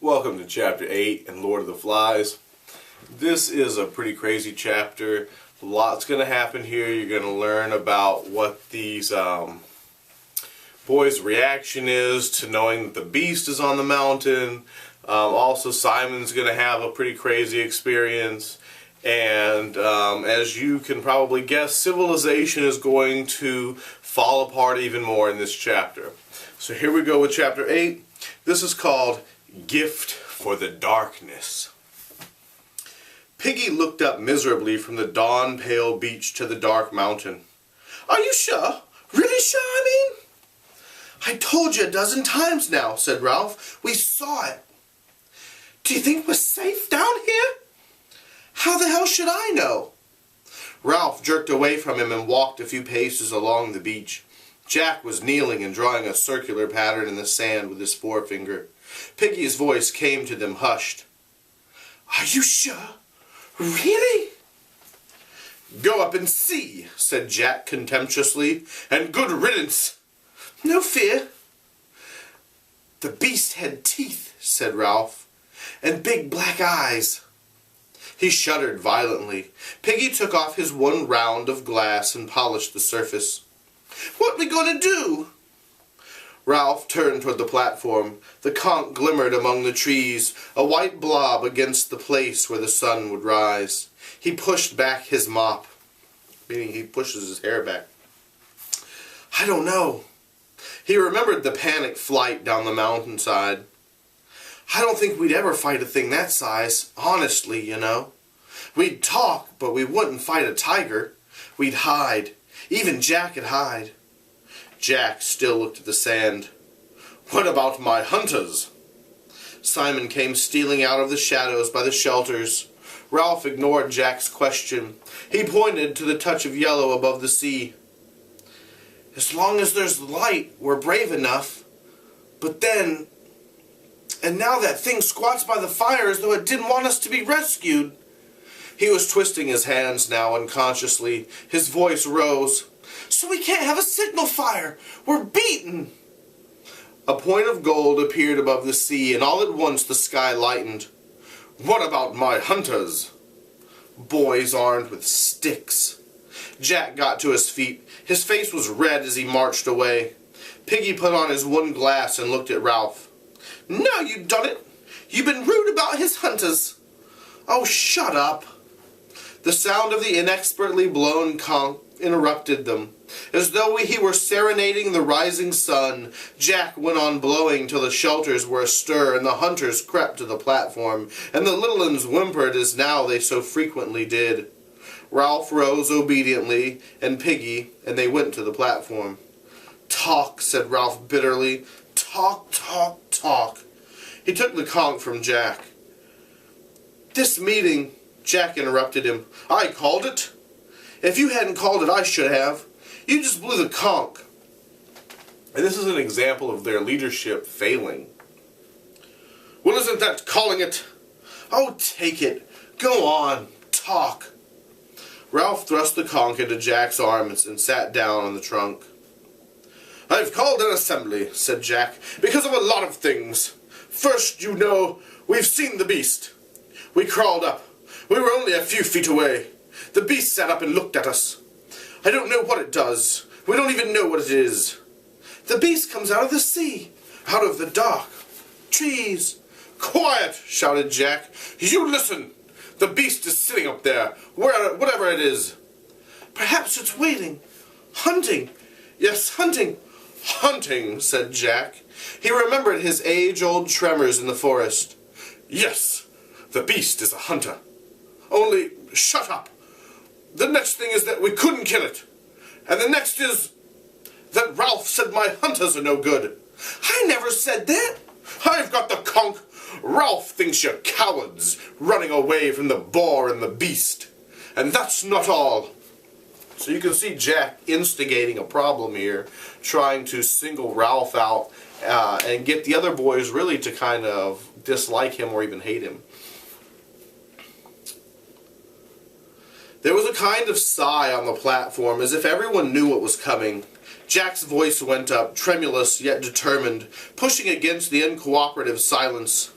Welcome to Chapter 8 in Lord of the Flies. This is a pretty crazy chapter. Lots going to happen here. You're going to learn about what these boys' reaction is to knowing that the beast is on the mountain. Also, Simon's going to have a pretty crazy experience. And as you can probably guess, civilization is going to fall apart even more in this chapter. So here we go with Chapter 8. This is called Gift for the Darkness. Piggy looked up miserably from the dawn-pale beach to the dark mountain. "Are you sure? Really sure, I mean?" "I told you a dozen times now," said Ralph. "We saw it." "Do you think we're safe down here?" "How the hell should I know?" Ralph jerked away from him and walked a few paces along the beach. Jack was kneeling and drawing a circular pattern in the sand with his forefinger. Piggy's voice came to them hushed. "Are you sure? Really?" "Go up and see," said Jack contemptuously, "and good riddance." "No fear." "The beast had teeth," said Ralph, "and big black eyes." He shuddered violently. Piggy took off his one round of glass and polished the surface. "What we gonna do?" Ralph turned toward the platform. The conch glimmered among the trees, a white blob against the place where the sun would rise. He pushed back his mop, meaning he pushes his hair back. "I don't know." He remembered the panic flight down the mountainside. "I don't think we'd ever fight a thing that size, honestly, you know. We'd talk, but we wouldn't fight a tiger. We'd hide. Even Jack'd hide." Jack still looked at the sand. "What about my hunters?" Simon came stealing out of the shadows by the shelters. Ralph ignored Jack's question. He pointed to the touch of yellow above the sea. "As long as there's light, we're brave enough. But then... and now that thing squats by the fire as though it didn't want us to be rescued." He was twisting his hands now unconsciously. His voice rose. "So we can't have a signal fire! We're beaten!" A point of gold appeared above the sea, and all at once the sky lightened. "What about my hunters?" "Boys armed with sticks." Jack got to his feet. His face was red as he marched away. Piggy put on his one glass and looked at Ralph. "Now you've done it! You've been rude about his hunters." "Oh, shut up." The sound of the inexpertly blown conch interrupted them. As though he were serenading the rising sun, Jack went on blowing till the shelters were astir and the hunters crept to the platform, and the little ones whimpered as now they so frequently did. Ralph rose obediently, and Piggy, and they went to the platform. "Talk," said Ralph bitterly. "Talk, talk, talk." He took the conch from Jack. "This meeting," Jack interrupted him. "I called it." "If you hadn't called it, I should have. You just blew the conch." And this is an example of their leadership failing. "Well, isn't that calling it?" "Oh, take it. Go on. Talk." Ralph thrust the conch into Jack's arms and sat down on the trunk. "I've called an assembly," said Jack, "because of a lot of things. First, you know, we've seen the beast. We crawled up. We were only a few feet away. The beast sat up and looked at us. I don't know what it does. We don't even know what it is." "The beast comes out of the sea." "Out of the dark. Trees." "Quiet!" shouted Jack. "You listen. The beast is sitting up there, whatever it is." "Perhaps it's waiting. Hunting." "Yes, hunting." "Hunting," said Jack. He remembered his age-old tremors in the forest. "Yes, the beast is a hunter. Only, shut up. The next thing is that we couldn't kill it. And the next is that Ralph said my hunters are no good." "I never said that." "I've got the conch. Ralph thinks you're cowards, running away from the boar and the beast. And that's not all." So you can see Jack instigating a problem here, trying to single Ralph out and get the other boys really to kind of dislike him or even hate him. There was a kind of sigh on the platform, as if everyone knew what was coming. Jack's voice went up, tremulous yet determined, pushing against the uncooperative silence.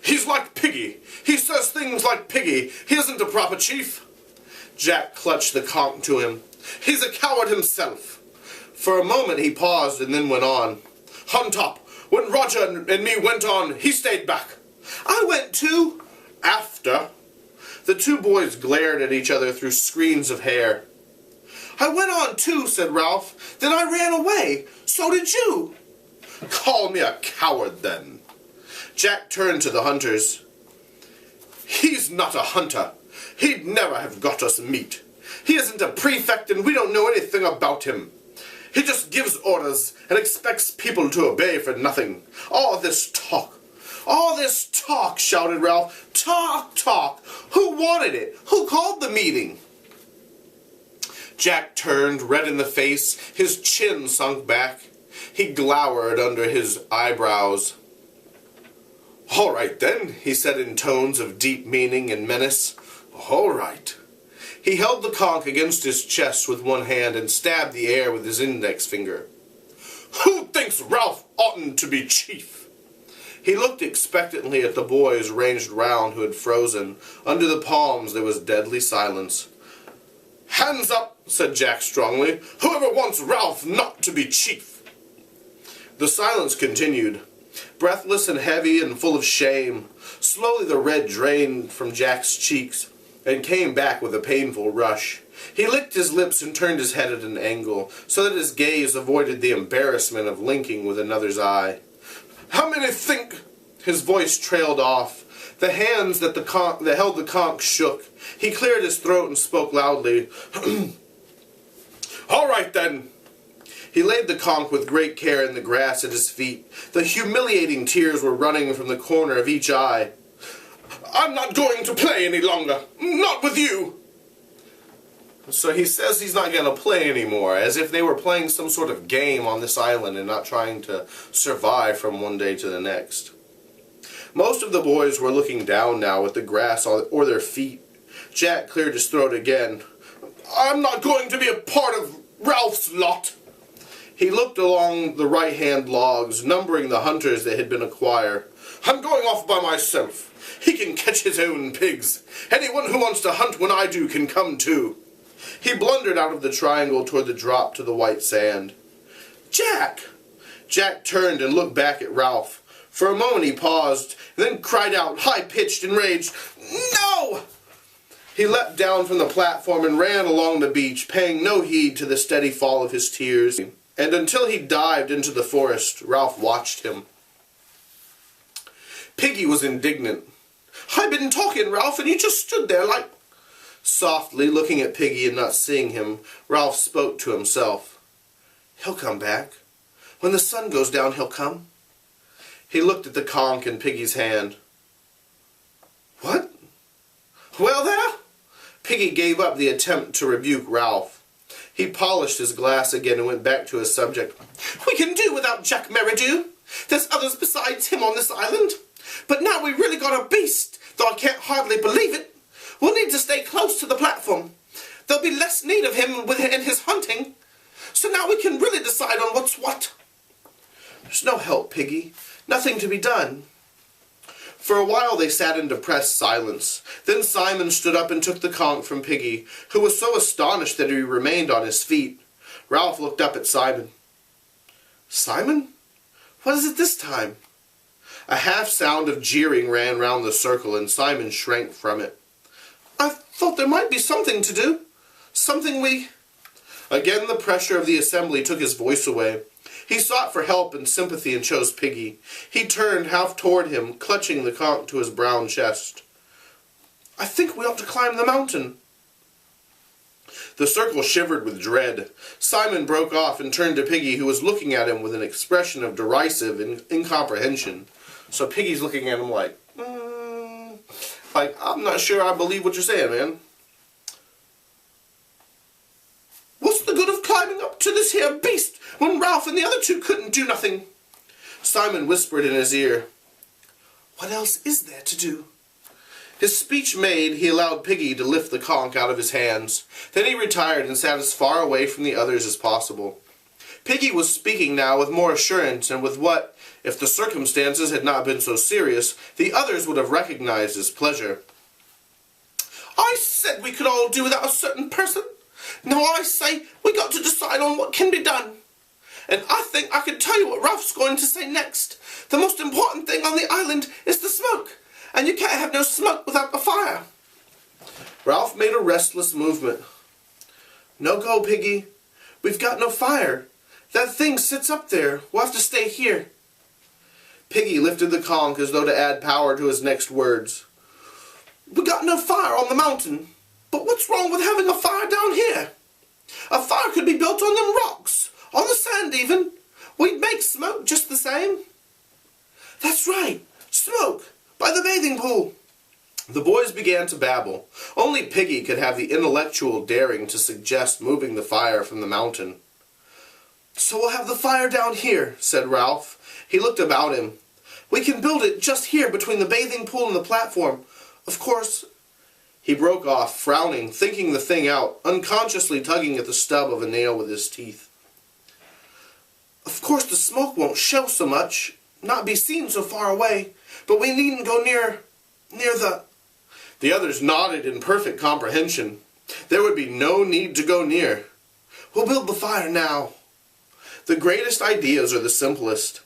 He's like Piggy. He says things like Piggy. He isn't a proper chief. Jack clutched the conch to him. He's a coward himself. For a moment he paused and then went on. On top, when Roger and me went on, he stayed back. I went too. After. The two boys glared at each other through screens of hair. I went on too, said Ralph. Then I ran away. So did you. Call me a coward, then. Jack turned to the hunters. He's not a hunter. He'd never have got us meat. He isn't a prefect and we don't know anything about him. He just gives orders and expects people to obey for nothing. All this talk, shouted Ralph. Talk. Who wanted it? Who called the meeting? Jack turned, red in the face, his chin sunk back. He glowered under his eyebrows. All right then, he said in tones of deep meaning and menace. All right. He held the conch against his chest with one hand and stabbed the air with his index finger. Who thinks Ralph oughtn't to be chief? He looked expectantly at the boys ranged round who had frozen. Under the palms there was deadly silence. Hands up, said Jack strongly. Whoever wants Ralph not to be chief. The silence continued, breathless and heavy and full of shame. Slowly the red drained from Jack's cheeks and came back with a painful rush. He licked his lips and turned his head at an angle, so that his gaze avoided the embarrassment of linking with another's eye. How many think... His voice trailed off. The hands that held the conch shook. He cleared his throat and spoke loudly. All right, then. He laid the conch with great care in the grass at his feet. The humiliating tears were running from the corner of each eye. I'm not going to play any longer. Not with you. So he says he's not going to play anymore, as if they were playing some sort of game on this island and not trying to survive from one day to the next. Most of the boys were looking down now at the grass or their feet. Jack cleared his throat again. I'm not going to be a part of Ralph's lot. He looked along the right-hand logs, numbering the hunters that had been acquired. I'm going off by myself. He can catch his own pigs. Anyone who wants to hunt when I do can come too. He blundered out of the triangle toward the drop to the white sand. Jack! Jack turned and looked back at Ralph. For a moment he paused, and then cried out, high-pitched, enraged, No! He leapt down from the platform and ran along the beach, paying no heed to the steady fall of his tears. And until he dived into the forest, Ralph watched him. Piggy was indignant. I've been talking, Ralph, and you just stood there like... Softly, looking at Piggy and not seeing him, Ralph spoke to himself. He'll come back. When the sun goes down, he'll come. He looked at the conch in Piggy's hand. What? Well, there? Piggy gave up the attempt to rebuke Ralph. He polished his glass again and went back to his subject. We can do without Jack Merridew. There's others besides him on this island. But now we really got a beast, though I can't hardly believe it. We'll need to stay close to the platform. There'll be less need of him in his hunting. So now we can really decide on what's what. There's no help, Piggy. Nothing to be done. For a while they sat in depressed silence. Then Simon stood up and took the conch from Piggy, who was so astonished that he remained on his feet. Ralph looked up at Simon. Simon? What is it this time? A half sound of jeering ran round the circle, and Simon shrank from it. I thought there might be something to do. Something we... Again the pressure of the assembly took his voice away. He sought for help and sympathy and chose Piggy. He turned half toward him, clutching the conch to his brown chest. I think we ought to climb the mountain. The circle shivered with dread. Simon broke off and turned to Piggy, who was looking at him with an expression of derisive incomprehension. So Piggy's looking at him like, I'm not sure I believe what you're saying, man. What's the good of climbing up to this here beast when Ralph and the other two couldn't do nothing? Simon whispered in his ear, What else is there to do? His speech made, he allowed Piggy to lift the conch out of his hands. Then he retired and sat as far away from the others as possible. Piggy was speaking now with more assurance and with what, If the circumstances had not been so serious, the others would have recognized his pleasure. I said we could all do without a certain person. Now I say we got to decide on what can be done. And I think I can tell you what Ralph's going to say next. The most important thing on the island is the smoke, and you can't have no smoke without a fire. Ralph made a restless movement. No go, Piggy. We've got no fire. That thing sits up there. We'll have to stay here. Piggy lifted the conch as though to add power to his next words. We got no fire on the mountain, but what's wrong with having a fire down here? A fire could be built on them rocks, on the sand even. We'd make smoke just the same. That's right, smoke, by the bathing pool. The boys began to babble. Only Piggy could have the intellectual daring to suggest moving the fire from the mountain. So we'll have the fire down here, said Ralph. He looked about him. We can build it just here between the bathing pool and the platform. Of course... He broke off, frowning, thinking the thing out, unconsciously tugging at the stub of a nail with his teeth. Of course the smoke won't show so much, not be seen so far away, but we needn't go near the... The others nodded in perfect comprehension. There would be no need to go near. We'll build the fire now. The greatest ideas are the simplest.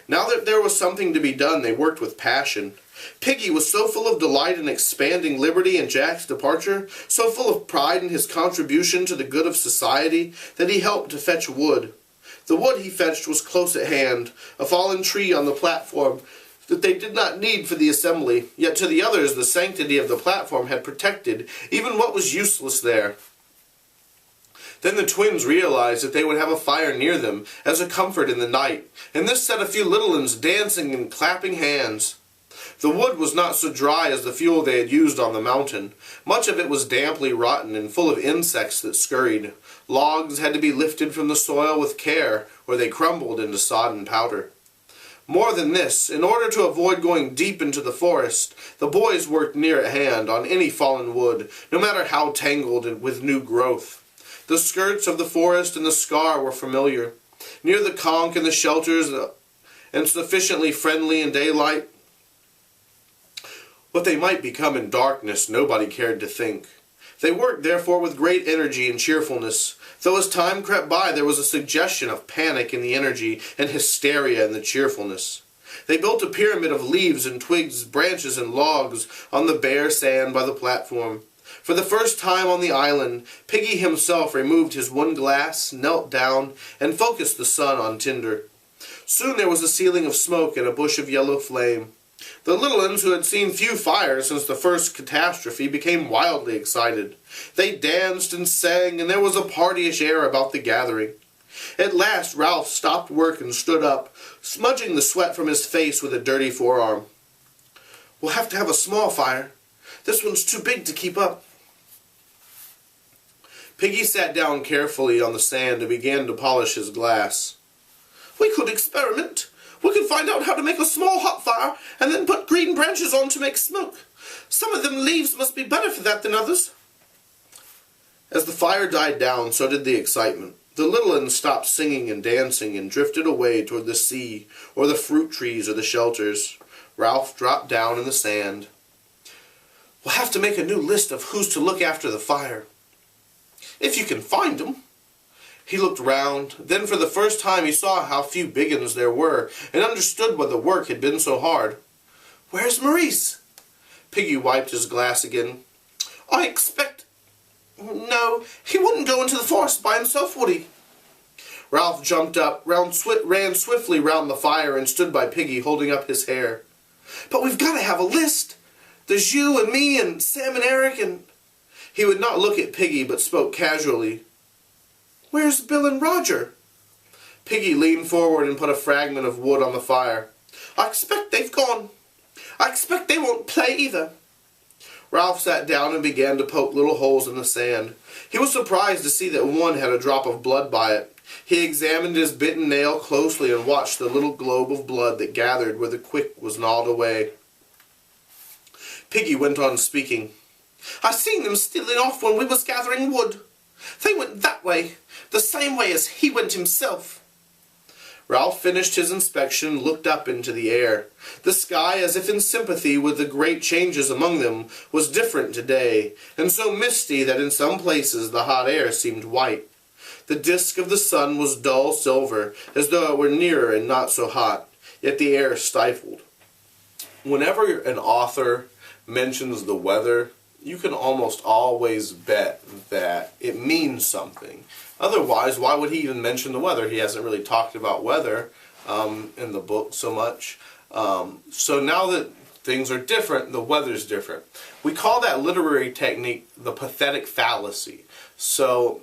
Now that there was something to be done, they worked with passion. Piggy was so full of delight in expanding liberty and Jack's departure, so full of pride in his contribution to the good of society, that he helped to fetch wood. The wood he fetched was close at hand, a fallen tree on the platform that they did not need for the assembly, yet to the others the sanctity of the platform had protected even what was useless there. Then the twins realized that they would have a fire near them as a comfort in the night, and this set a few little ones dancing and clapping hands. The wood was not so dry as the fuel they had used on the mountain. Much of it was damply rotten and full of insects that scurried. Logs had to be lifted from the soil with care, or they crumbled into sodden powder. More than this, in order to avoid going deep into the forest, the boys worked near at hand on any fallen wood, no matter how tangled with new growth. The skirts of the forest and the scar were familiar. Near the conch and the shelters, and sufficiently friendly in daylight. What they might become in darkness, nobody cared to think. They worked, therefore, with great energy and cheerfulness, though as time crept by there was a suggestion of panic in the energy and hysteria in the cheerfulness. They built a pyramid of leaves and twigs, branches and logs on the bare sand by the platform. For the first time on the island, Piggy himself removed his one glass, knelt down, and focused the sun on tinder. Soon there was a ceiling of smoke and a bush of yellow flame. The little ones, who had seen few fires since the first catastrophe, became wildly excited. They danced and sang, and there was a partyish air about the gathering. At last Ralph stopped work and stood up, smudging the sweat from his face with a dirty forearm. We'll have to have a small fire. This one's too big to keep up. Piggy sat down carefully on the sand and began to polish his glass. We could experiment. We could find out how to make a small hot fire and then put green branches on to make smoke. Some of them leaves must be better for that than others. As the fire died down, so did the excitement. The little ones stopped singing and dancing and drifted away toward the sea or the fruit trees or the shelters. Ralph dropped down in the sand. We'll have to make a new list of who's to look after the fire. If you can find them. He looked round. Then for the first time he saw how few big uns there were, and understood why the work had been so hard. Where's Maurice? Piggy wiped his glass again. I expect... No, he wouldn't go into the forest by himself, would he? Ralph jumped up, ran swiftly round the fire, and stood by Piggy, holding up his hair. But we've got to have a list. There's you and me and Sam and Eric and... He would not look at Piggy, but spoke casually. Where's Bill and Roger? Piggy leaned forward and put a fragment of wood on the fire. I expect they've gone. I expect they won't play either. Ralph sat down and began to poke little holes in the sand. He was surprised to see that one had a drop of blood by it. He examined his bitten nail closely and watched the little globe of blood that gathered where the quick was gnawed away. Piggy went on speaking. I seen them stealing off when we was gathering wood. They went that way, the same way as he went himself. Ralph finished his inspection and looked up into the air. The sky, as if in sympathy with the great changes among them, was different today, and so misty that in some places the hot air seemed white. The disk of the sun was dull silver, as though it were nearer and not so hot, yet the air stifled. Whenever an author mentions the weather, you can almost always bet that it means something. Otherwise, why would he even mention the weather? He hasn't really talked about weather in the book so much. So now that things are different, the weather's different. We call that literary technique the pathetic fallacy. So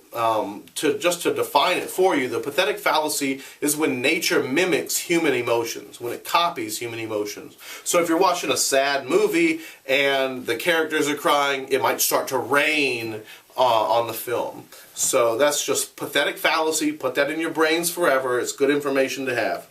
to define it for you, the pathetic fallacy is when nature mimics human emotions, when it copies human emotions. So if you're watching a sad movie and the characters are crying, it might start to rain on the film. So that's just pathetic fallacy. Put that in your brains forever. It's good information to have.